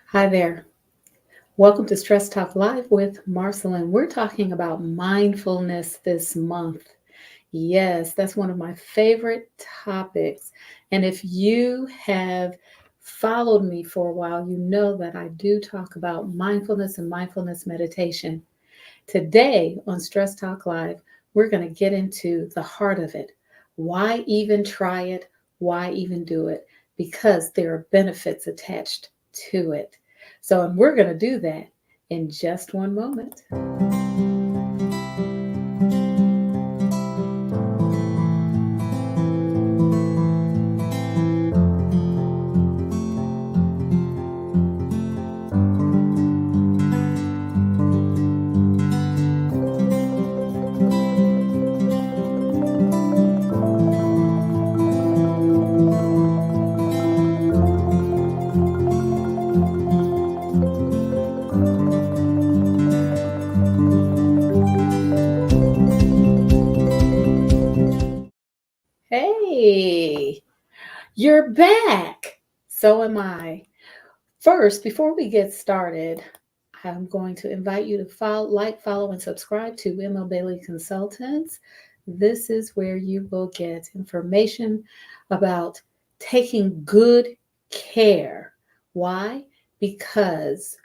Hi there. Welcome to Stress Talk Live with Marcyline. We're talking about mindfulness this month. Yes, that's one of my favorite topics. And if you have followed me for a while, you know that I do talk about mindfulness and mindfulness meditation. Today on Stress Talk Live, we're going to get into the heart of it. Why even try it? Why even do it? Because there are benefits attached to it. And we're going to do that in just one moment. Hey, you're back. So am I. First, before we get started, I'm going to invite you to follow, and subscribe to ML Bailey Consultants. This is where you will get information about taking good care. Why? Because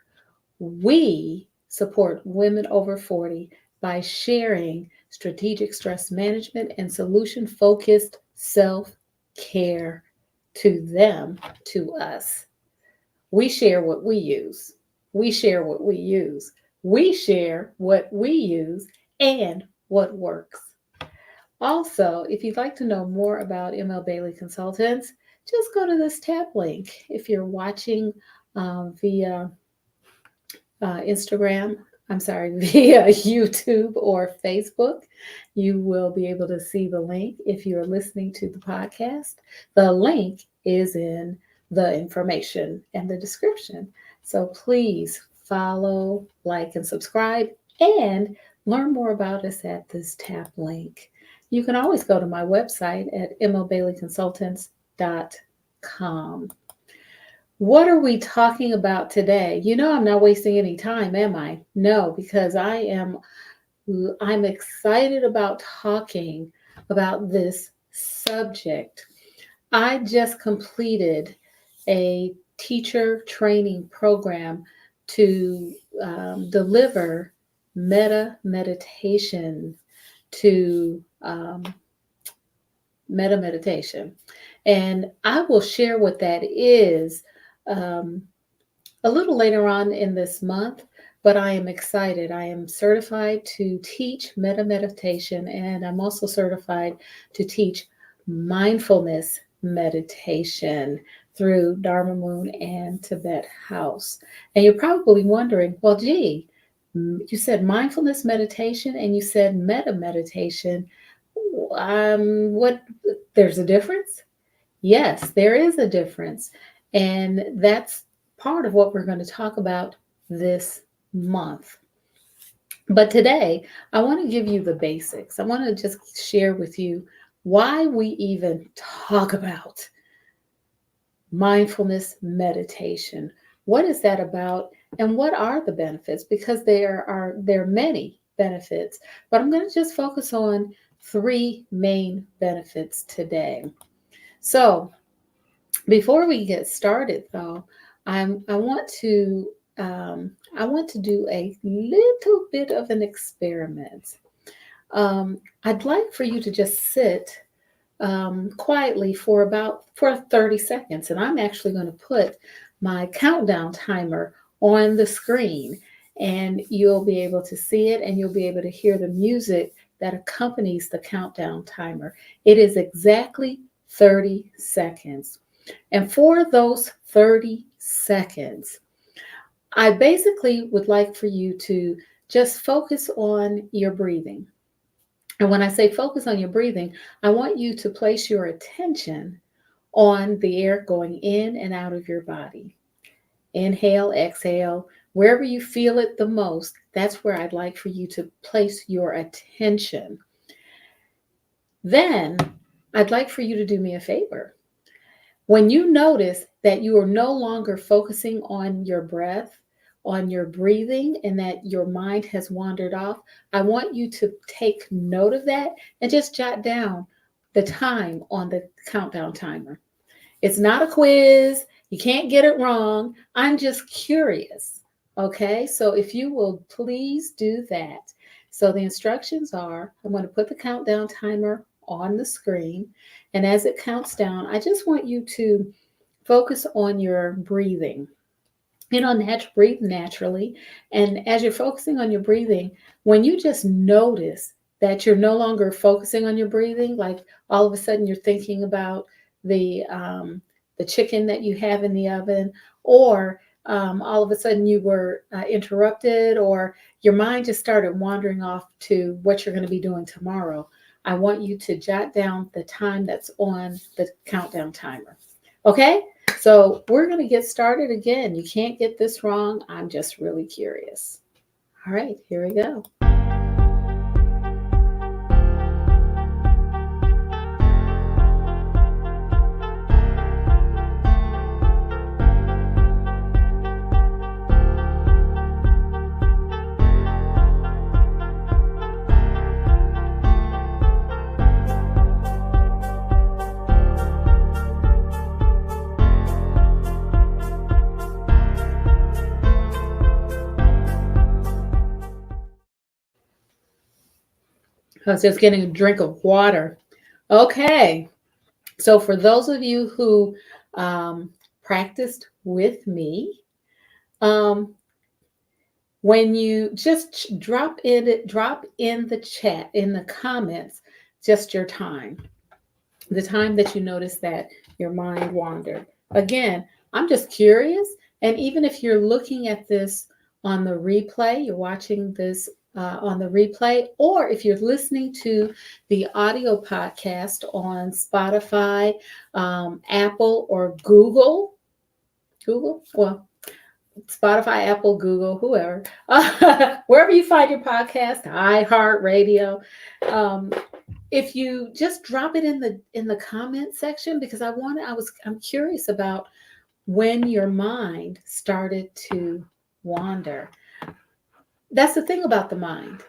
we support women over 40 by sharing strategic stress management and solution focused self care to them, to us. We share what we use. We share what we use. We share what we use and what works. Also, if you'd like to know more about ML Bailey Consultants, just go to this tab link. If you're watching via Instagram, I'm sorry, via YouTube or Facebook, you will be able to see the link. If you're listening to the podcast, the link is in the information and the description. So please follow, like, and subscribe and learn more about us at this tab link. You can always go to my website at mlbaileyconsultants.com. What are we talking about today? You know, I'm not wasting any time, am I? No, because I'm excited about talking about this subject. I just completed a teacher training program to deliver to meta meditation. And I will share what that is um, a little later on in this month, but I am excited. I am certified to teach meta meditation, and I'm also certified to teach mindfulness meditation through Dharma Moon and Tibet House. And you're probably wondering, well, gee, you said mindfulness meditation and you said meta meditation. What? There's a difference? Yes, there is a difference. And that's part of what we're going to talk about this month. But today, I want to give you the basics. I want to just share with you why we even talk about mindfulness meditation. What is that about and what are the benefits? Because there are many benefits, but I'm going to just focus on three main benefits today. So, before we get started, though, I want to do a little bit of an experiment. I'd like for you to just sit quietly for 30 seconds, and I'm actually going to put my countdown timer on the screen, and you'll be able to see it, and you'll be able to hear the music that accompanies the countdown timer. It is exactly 30 seconds. And for those 30 seconds, I basically would like for you to just focus on your breathing. And when I say focus on your breathing, I want you to place your attention on the air going in and out of your body. Inhale, exhale, wherever you feel it the most, that's where I'd like for you to place your attention. Then I'd like for you to do me a favor. When you notice that you are no longer focusing on your breath, on your breathing, and that your mind has wandered off, I want you to take note of that and just jot down the time on the countdown timer. It's not a quiz. You can't get it wrong. I'm just curious. Okay, so if you will please do that. So the instructions are, I'm going to put the countdown timer on the screen. And as it counts down, I just want you to focus on your breathing. Breathe naturally. And as you're focusing on your breathing, when you just notice that you're no longer focusing on your breathing, like all of a sudden you're thinking about the chicken that you have in the oven, or all of a sudden you were interrupted, or your mind just started wandering off to what you're going to be doing tomorrow, I want you to jot down the time that's on the countdown timer. Okay? So we're going to get started again. You can't get this wrong. I'm just really curious. All right, here we go. I was just getting a drink of water. Okay. So for those of you who practiced with me, um, when you just drop in the chat, in the comments, just your time, the time that you notice that your mind wandered. Again, I'm just curious. And even if you're looking at this on the replay, you're watching this on the replay, or if you're listening to the audio podcast on Spotify, Apple, or Google, well, Spotify, Apple, Google, whoever, wherever you find your podcast, iHeartRadio. If you just drop it in the comment section, because I'm curious about when your mind started to wander. That's the thing about the mind.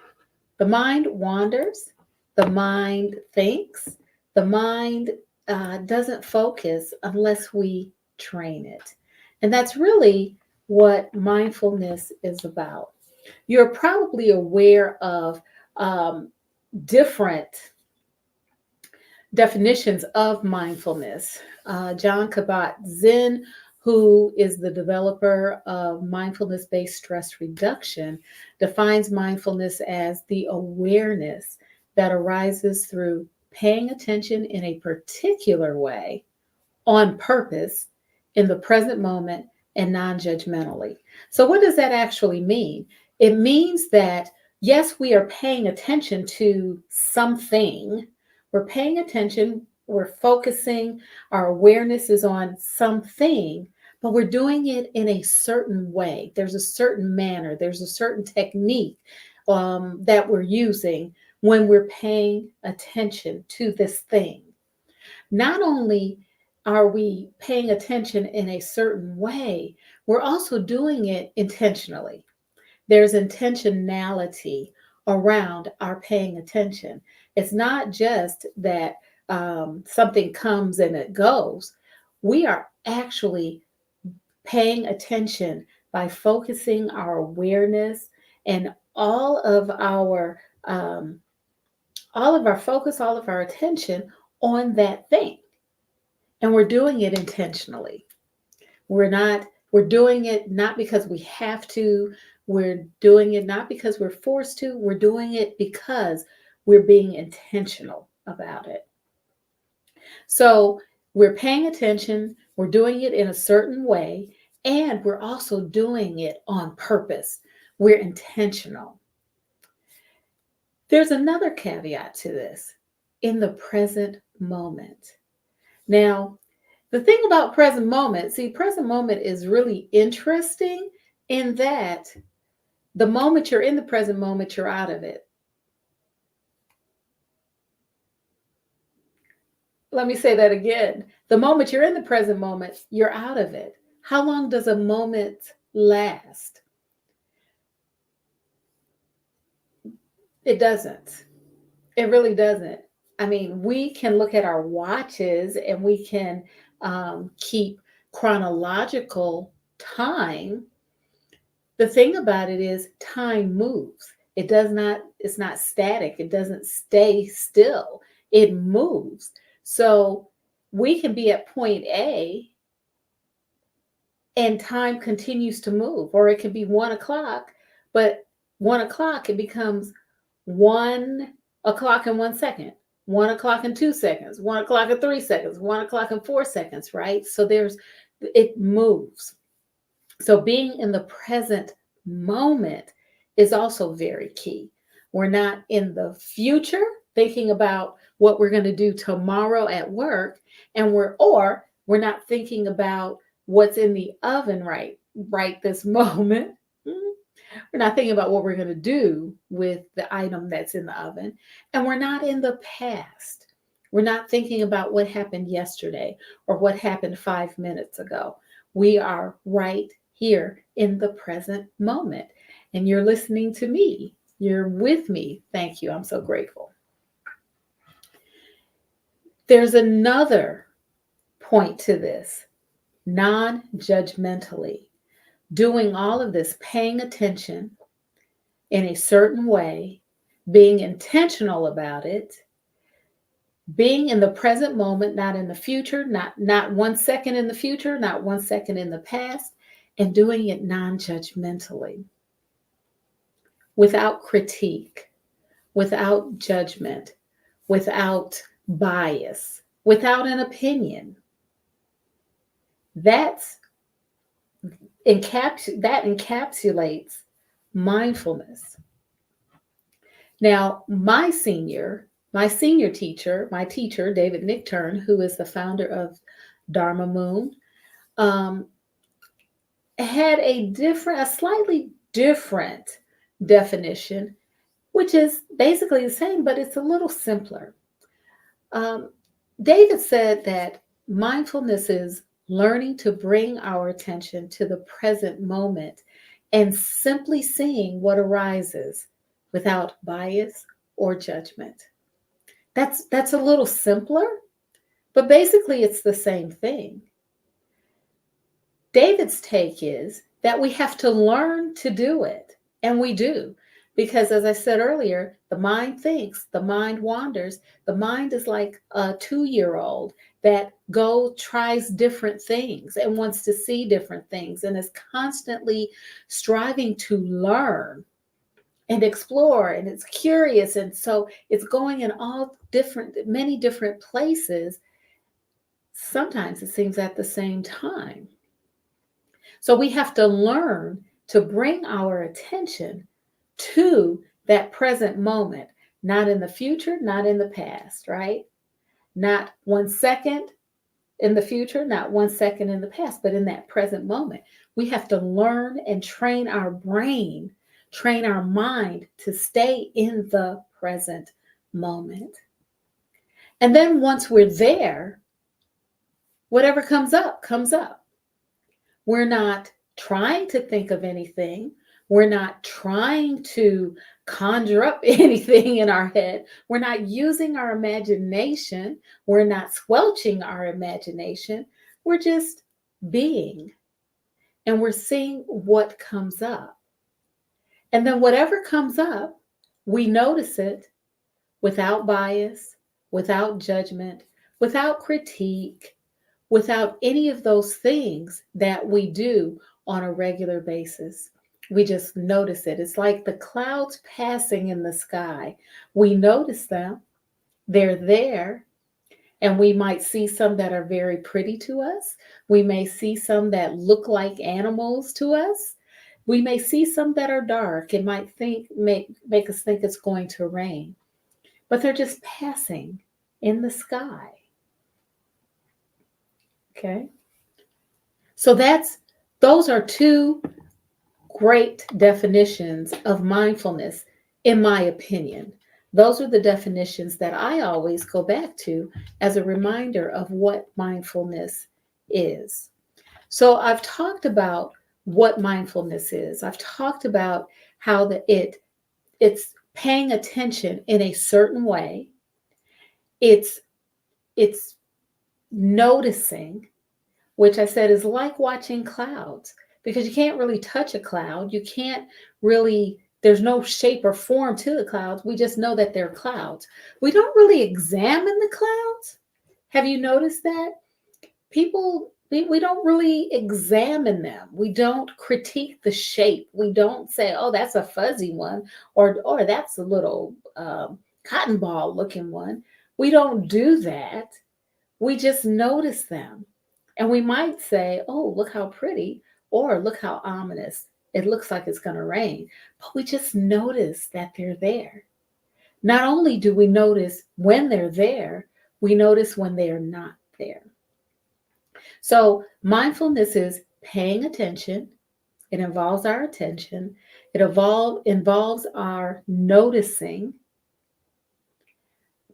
The mind wanders, the mind thinks, the mind doesn't focus unless we train it. And that's really what mindfulness is about. You're probably aware of different definitions of mindfulness. Jon Kabat Zinn, who is the developer of Mindfulness Based Stress Reduction, defines mindfulness as the awareness that arises through paying attention in a particular way, on purpose, in the present moment, and non-judgmentally. So what does that actually mean? It means that, yes, we are paying attention to something. We're paying attention, we're focusing, our awareness is on something, but we're doing it in a certain way. There's a certain manner, there's a certain technique that we're using when we're paying attention to this thing. Not only are we paying attention in a certain way, we're also doing it intentionally. There's intentionality around our paying attention. It's not just that something comes and it goes. We are actually paying attention by focusing our awareness and all of our focus, all of our attention on that thing. And we're doing it intentionally. We're doing it not because we have to. We're doing it not because we're forced to. We're doing it because we're being intentional about it. So we're paying attention, we're doing it in a certain way, and we're also doing it on purpose. We're intentional. There's another caveat to this: in the present moment. Now, the thing about present moment is really interesting in that the moment you're in the present moment, you're out of it. Let me say that again. The moment you're in the present moment, you're out of it. How long does a moment last? It doesn't. It really doesn't. I mean, we can look at our watches and we can keep chronological time. The thing about it is, time moves. It's not static. It doesn't stay still. It moves. So we can be at point A and time continues to move, or it could be 1 o'clock, but 1 o'clock, it becomes 1 o'clock in 1 second, 1 o'clock in 2 seconds, 1 o'clock in 3 seconds, 1 o'clock in 4 seconds, right? So it moves. So being in the present moment is also very key. We're not in the future thinking about what we're going to do tomorrow at work, and we're not thinking about what's in the oven right this moment. We're not thinking about what we're going to do with the item that's in the oven, and we're not in the past. We're not thinking about what happened yesterday or what happened 5 minutes ago. We are right here in the present moment. And you're listening to me. You're with me. Thank you. I'm so grateful. There's another point to this: non-judgmentally. Doing all of this, paying attention in a certain way, being intentional about it, being in the present moment, not in the future, not 1 second in the future, not 1 second in the past, and doing it non-judgmentally, without critique, without judgment, without bias, without an opinion. That encapsulates mindfulness. Now, my senior teacher, David Nichtern, who is the founder of Dharma Moon, had a slightly different definition, which is basically the same, but it's a little simpler. David said that mindfulness is learning to bring our attention to the present moment and simply seeing what arises without bias or judgment. That's a little simpler, but basically it's the same thing. David's take is that we have to learn to do it, and we do. Because as I said earlier, the mind thinks, the mind wanders. The mind is like a 2-year-old that tries different things and wants to see different things and is constantly striving to learn and explore, and it's curious. And so it's going in many different places. Sometimes it seems at the same time. So we have to learn to bring our attention to that present moment, not in the future, not in the past, right? Not 1 second in the future, not 1 second in the past, but in that present moment. We have to learn and train our brain, train our mind to stay in the present moment. And then once we're there, whatever comes up, comes up. We're not trying to think of anything. We're not trying to conjure up anything in our head. We're not using our imagination. We're not squelching our imagination. We're just being. And we're seeing what comes up. And then whatever comes up, we notice it without bias, without judgment, without critique, without any of those things that we do on a regular basis. We just notice it. It's like the clouds passing in the sky. We notice them. They're there. And we might see some that are very pretty to us. We may see some that look like animals to us. We may see some that are dark. It might make us think it's going to rain. But they're just passing in the sky. Okay? So those are two great definitions of mindfulness, in my opinion. Those are the definitions that I always go back to as a reminder of what mindfulness is. So I've talked about what mindfulness is. I've talked about how it's paying attention in a certain way. It's it's noticing, which I said is like watching clouds, because you can't really touch a cloud. You can't really, there's no shape or form to the clouds. We just know that they're clouds. We don't really examine the clouds. Have you noticed that? We don't really examine them. We don't critique the shape. We don't say, oh, that's a fuzzy one, or that's a little cotton ball looking one. We don't do that. We just notice them. And we might say, oh, look how pretty, or look how ominous. It looks like it's going to rain. But we just notice that they're there. Not only do we notice when they're there, we notice when they are not there. So mindfulness is paying attention. It involves our attention. It involves our noticing,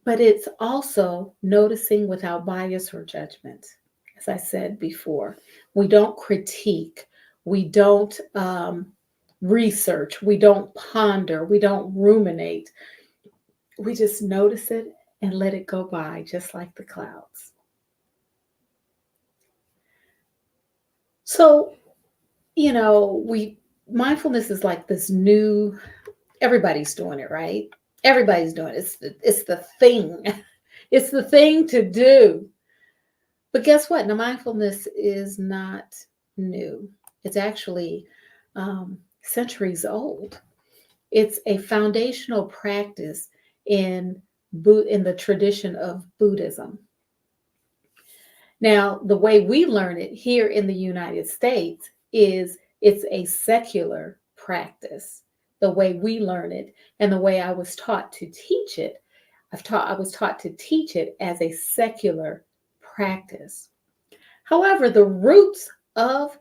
but it's also noticing without bias or judgment. As I said before, we don't critique, we don't research, we don't ponder, we don't ruminate. We just notice it and let it go by, just like the clouds. So, mindfulness is like this new, everybody's doing it, right? Everybody's doing it. It's the thing. It's the thing to do. But guess what? Now, mindfulness is not new. It's actually centuries old. It's a foundational practice in the tradition of Buddhism. Now, the way we learn it here in the United States is it's a secular practice. The way we learn it and the way I was taught to teach it, I was taught to teach it as a secular practice. However, the roots of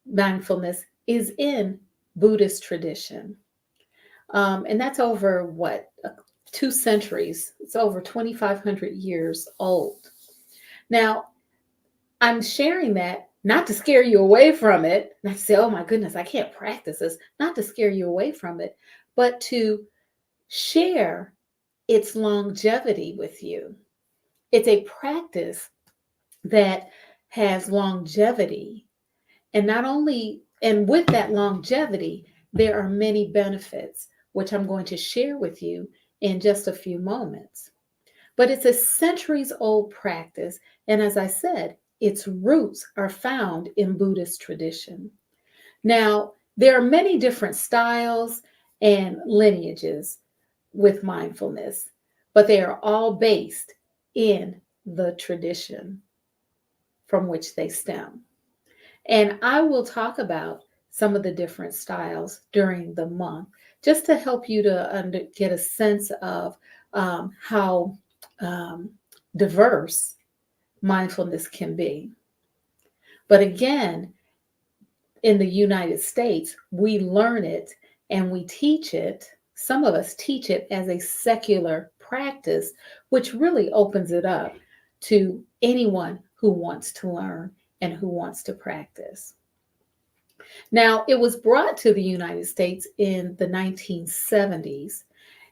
mindfulness is in Buddhist tradition. And that's over 2 centuries. It's over 2,500 years old. Now, I'm sharing that not to scare you away from it, not to say, oh my goodness, I can't practice this, not to scare you away from it, but to share its longevity with you. It's a practice that has longevity. And with that longevity, there are many benefits, which I'm going to share with you in just a few moments. But it's a centuries old practice. And as I said, its roots are found in Buddhist tradition. Now, there are many different styles and lineages with mindfulness, but they are all based in the tradition from which they stem. And I will talk about some of the different styles during the month, just to help you to get a sense of how diverse mindfulness can be. But again, in the United States, we learn it and we teach it. Some of us teach it as a secular practice, which really opens it up to anyone who wants to learn and who wants to practice. Now, it was brought to the United States in the 1970s.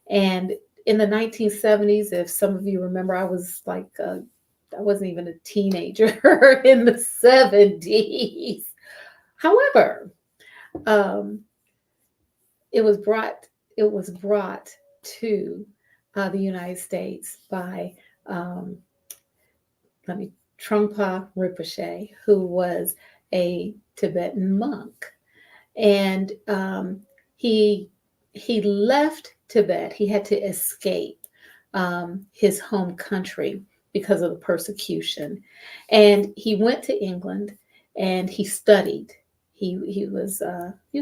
And in the 1970s, if some of you remember, I wasn't even a teenager in the 70s. However, it was brought to the United States by Trungpa Rinpoche, who was a Tibetan monk, and he left Tibet. He had to escape his home country because of the persecution, and he went to England and he studied. He was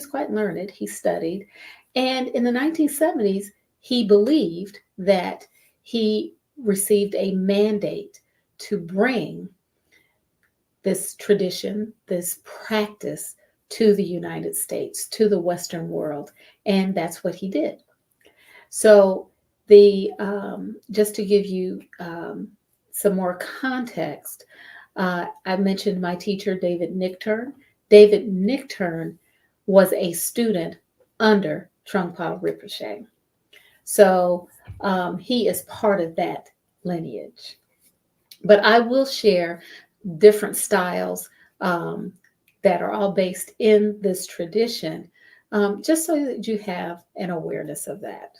quite learned. He studied, and in the 1970s, he believed that he received a mandate to bring this tradition, this practice to the United States, to the Western world, and that's what he did. So The just to give you some more context, I mentioned my teacher, David Nichtern. David Nichtern was a student under Trungpa Rinpoche. So he is part of that lineage. But I will share different styles um, that are all based in this tradition, just so that you have an awareness of that.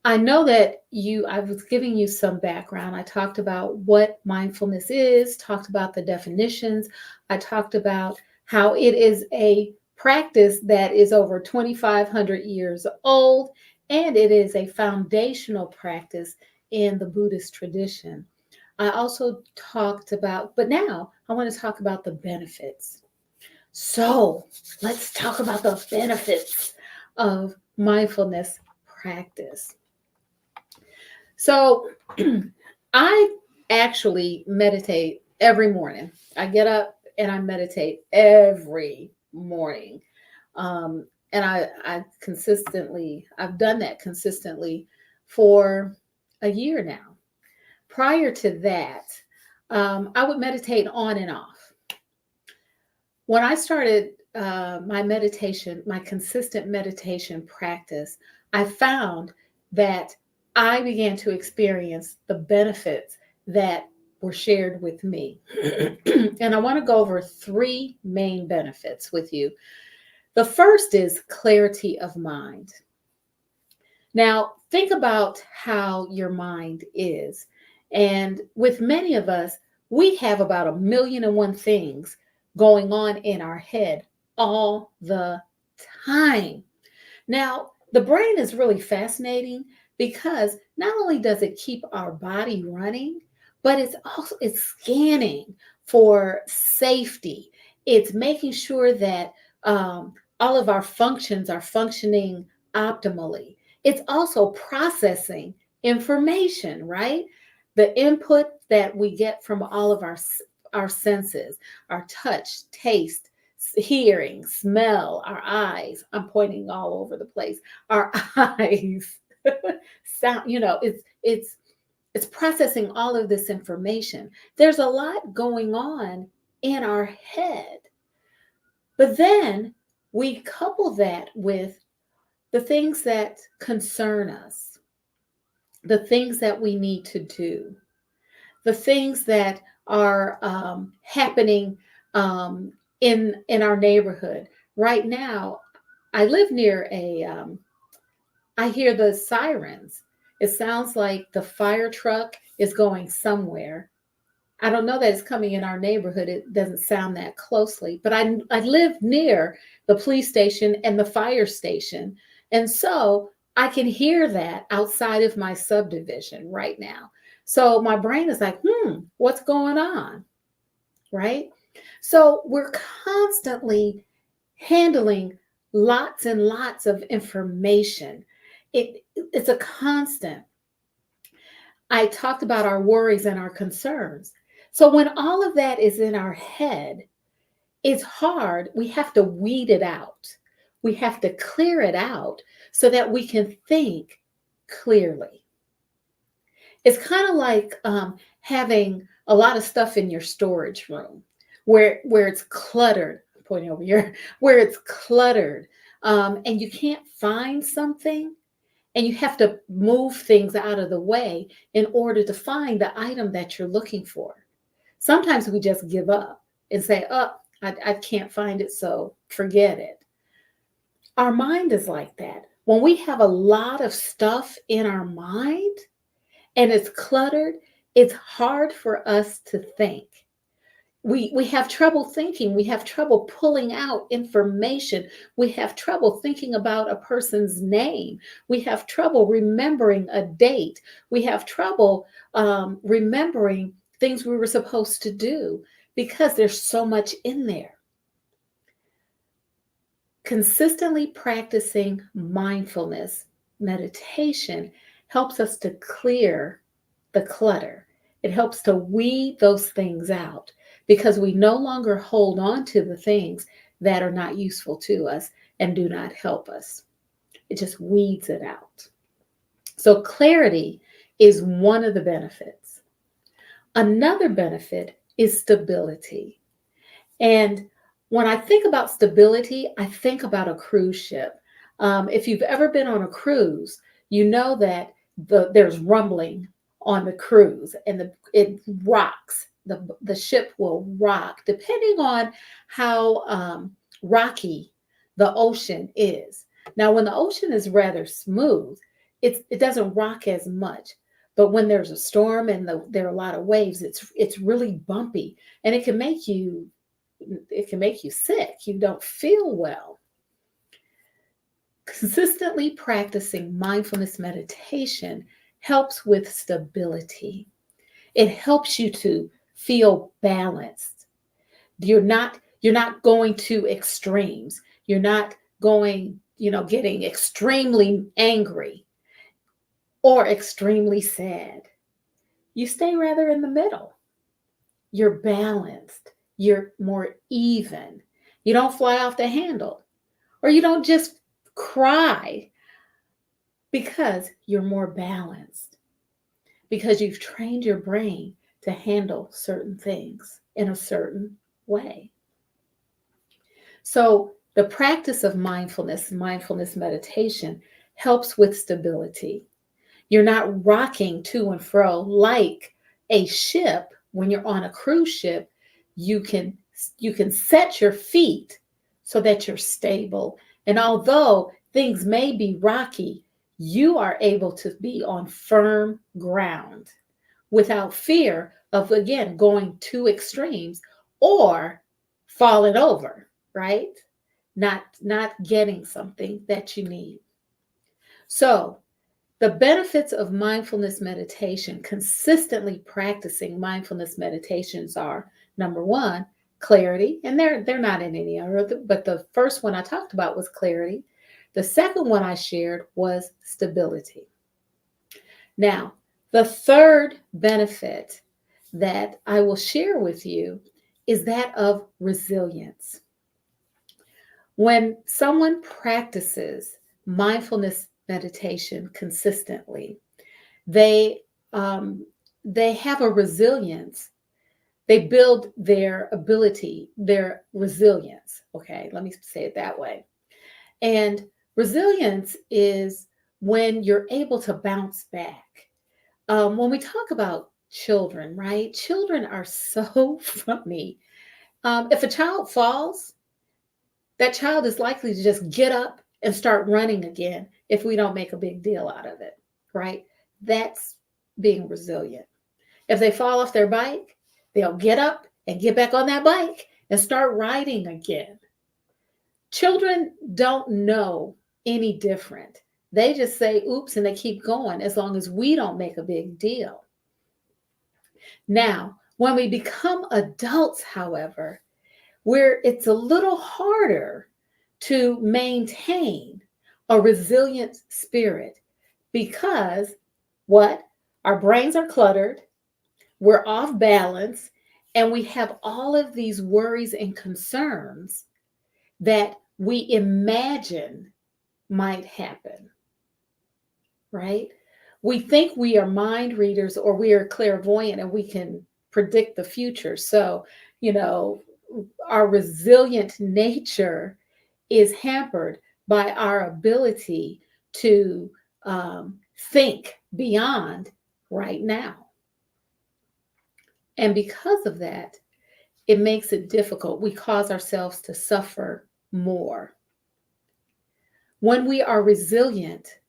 I know that I was giving you some background. I talked about what mindfulness is, talked about the definitions. I talked about how it is a practice that is over 2,500 years old, and it is a foundational practice in the Buddhist tradition. I also talked about, but now I want to talk about the benefits. So let's talk about the benefits of mindfulness practice. So I actually meditate every morning. I get up and I meditate every morning. And I've done that consistently for a year now. Prior to that, I would meditate on and off. When I started my consistent meditation practice, I found that I began to experience the benefits that were shared with me. And I want to go over three main benefits with you. The first is clarity of mind. Now, think about how your mind is. And with many of us, we have about 1,000,001 things going on in our head all the time. Now, the brain is really fascinating because not only does it keep our body running, but it's scanning for safety. It's making sure that all of our functions are functioning optimally. It's also processing information, right? The input that we get from all of our senses, our touch, taste, hearing, smell, our eyes. I'm pointing all over the place. Our eyes, sound. It's processing all of this information. There's a lot going on in our head, but then we couple that with the things that concern us, the things that we need to do, the things that are happening in our neighborhood. Right now, I live near I hear the sirens. It sounds like the fire truck is going somewhere. I don't know that it's coming in our neighborhood. It doesn't sound that closely, but I live near the police station and the fire station. And so I can hear that outside of my subdivision right now. So my brain is like, what's going on? Right? So we're constantly handling lots and lots of information. It's a constant. I talked about our worries and our concerns. So when all of that is in our head, it's hard. We have to weed it out. We have to clear it out so that we can think clearly. It's kind of like having a lot of stuff in your storage room where it's cluttered. I'm pointing over here, where it's cluttered, and you can't find something, and you have to move things out of the way in order to find the item that you're looking for. Sometimes we just give up and say, "Oh, I can't find it, so forget it." Our mind is like that. When we have a lot of stuff in our mind and it's cluttered, it's hard for us to think. We have trouble thinking. We have trouble pulling out information. We have trouble thinking about a person's name. We have trouble remembering a date. We have trouble remembering things we were supposed to do because there's so much in there. Consistently practicing mindfulness meditation helps us to clear the clutter. It helps to weed those things out because we no longer hold on to the things that are not useful to us and do not help us. It just weeds it out. So clarity is one of the benefits. Another benefit is stability. And when I think about stability, I think about a cruise ship. If you've ever been on a cruise, you know that there's rumbling on the cruise and it rocks. The ship will rock depending on how rocky the ocean is. Now, when the ocean is rather smooth, it doesn't rock as much. But when there's a storm and there are a lot of waves, it's really bumpy, and it can make you sick. You don't feel well. Consistently practicing mindfulness meditation helps with stability. It helps you to feel balanced. You're not going to extremes. You're not going, getting extremely angry or extremely sad. You stay rather in the middle. You're balanced. You're more even. You don't fly off the handle, or you don't just cry, because you're more balanced, because you've trained your brain to handle certain things in a certain way. So the practice of mindfulness meditation helps with stability. You're not rocking to and fro like a ship. When you're on a cruise ship, you can set your feet so that you're stable. And although things may be rocky, you are able to be on firm ground without fear of, again, going to extremes or falling over, right? Not getting something that you need. So the benefits of mindfulness meditation, consistently practicing mindfulness meditations, are: number one, clarity, and they're not in any order, but the first one I talked about was clarity. The second one I shared was stability. Now, the third benefit that I will share with you is that of resilience. When someone practices mindfulness meditation consistently, they they have a resilience. They build their ability, their resilience. Okay, let me say it that way. And resilience is when you're able to bounce back. When we talk about children, right? Children are so funny. If a child falls, that child is likely to just get up and start running again if we don't make a big deal out of it, right? That's being resilient. If they fall off their bike, they'll get up and get back on that bike and start riding again. Children don't know any different. They just say oops and they keep going as long as we don't make a big deal. Now, when we become adults, however, where it's a little harder to maintain a resilient spirit, because what? Our brains are cluttered, we're off balance, and we have all of these worries and concerns that we imagine might happen, right? We think we are mind readers or we are clairvoyant and we can predict the future. So, our resilient nature is hampered by our ability to think beyond right now. And because of that, it makes it difficult. We cause ourselves to suffer more. When we are resilient,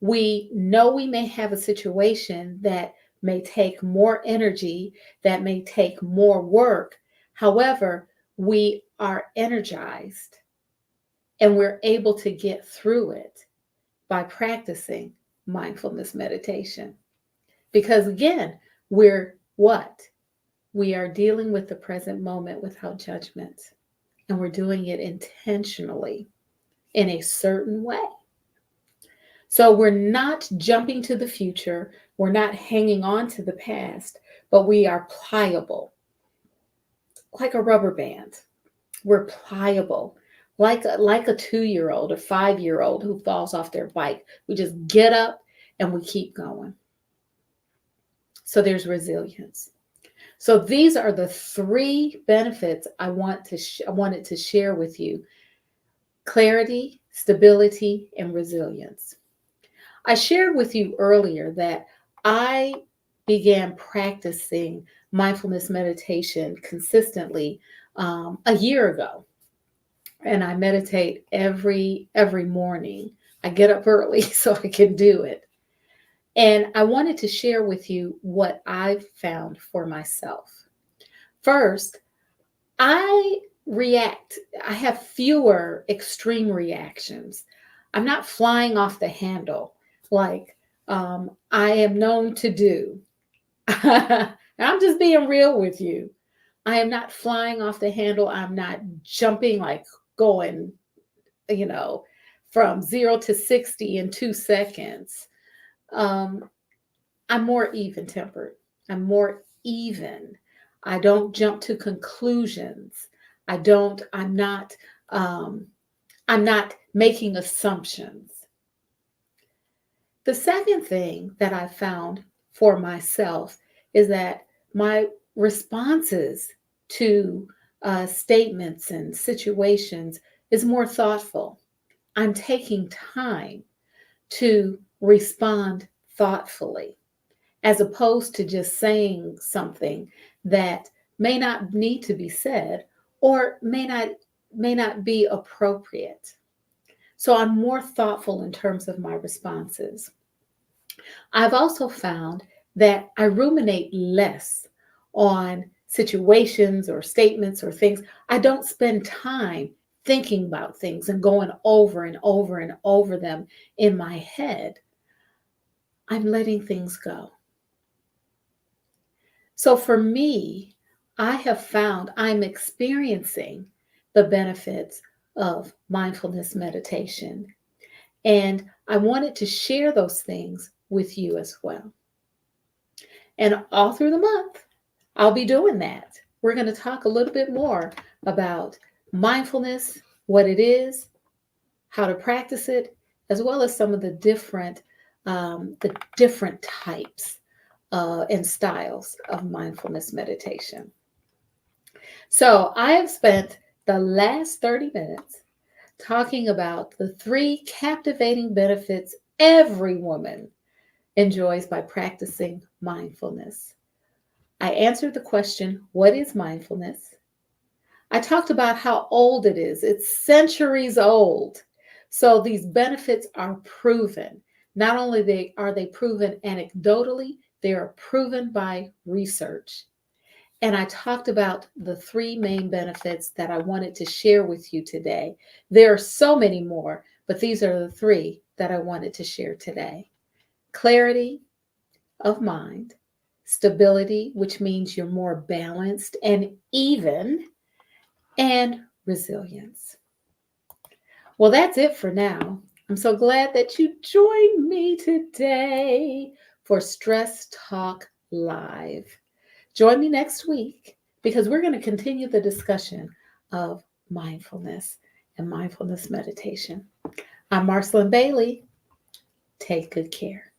we know we may have a situation that may take more energy, that may take more work. However, we are energized and we're able to get through it by practicing mindfulness meditation. Because again, we're what? We are dealing with the present moment without judgment, and we're doing it intentionally in a certain way. So we're not jumping to the future, we're not hanging on to the past, but we are pliable, like a rubber band. We're pliable, like a 2-year-old or 5-year-old who falls off their bike. We just get up and we keep going. So there's resilience. So these are the three benefits I wanted to share with you: clarity, stability, and resilience. I shared with you earlier that I began practicing mindfulness meditation consistently a year ago, and I meditate every morning. I get up early so I can do it. And I wanted to share with you what I've found for myself. First, I I have fewer extreme reactions. I'm not flying off the handle like I am known to do. I'm just being real with you. I am not flying off the handle. I'm not jumping, like going, you know, from 0 to 60 in 2 seconds. Um, I'm more even tempered. I'm more even. I don't jump to conclusions. I don't, I'm not, um, I'm not making assumptions. The second thing that I found for myself is that my responses to statements and situations is more thoughtful. I'm taking time to respond thoughtfully, as opposed to just saying something that may not need to be said or may not be appropriate. So I'm more thoughtful in terms of my responses. I've also found that I ruminate less on situations or statements or things. I don't spend time thinking about things and going over and over and over them in my head. I'm letting things go. So for me, I have found I'm experiencing the benefits of mindfulness meditation. And I wanted to share those things with you as well. And all through the month, I'll be doing that. We're going to talk a little bit more about mindfulness, what it is, how to practice it, as well as some of the different types and styles of mindfulness meditation. So I have spent the last 30 minutes talking about the three captivating benefits every woman enjoys by practicing mindfulness. I answered the question, what is mindfulness? I talked about how old it is. It's centuries old. So these benefits are proven. Not only are they proven anecdotally, they are proven by research. And I talked about the three main benefits that I wanted to share with you today. There are so many more, but these are the three that I wanted to share today: clarity of mind, stability, which means you're more balanced and even, and resilience. Well, that's it for now. I'm so glad that you joined me today for Stress Talk Live. Join me next week because we're going to continue the discussion of mindfulness and mindfulness meditation. I'm Marcyline Bailey. Take good care.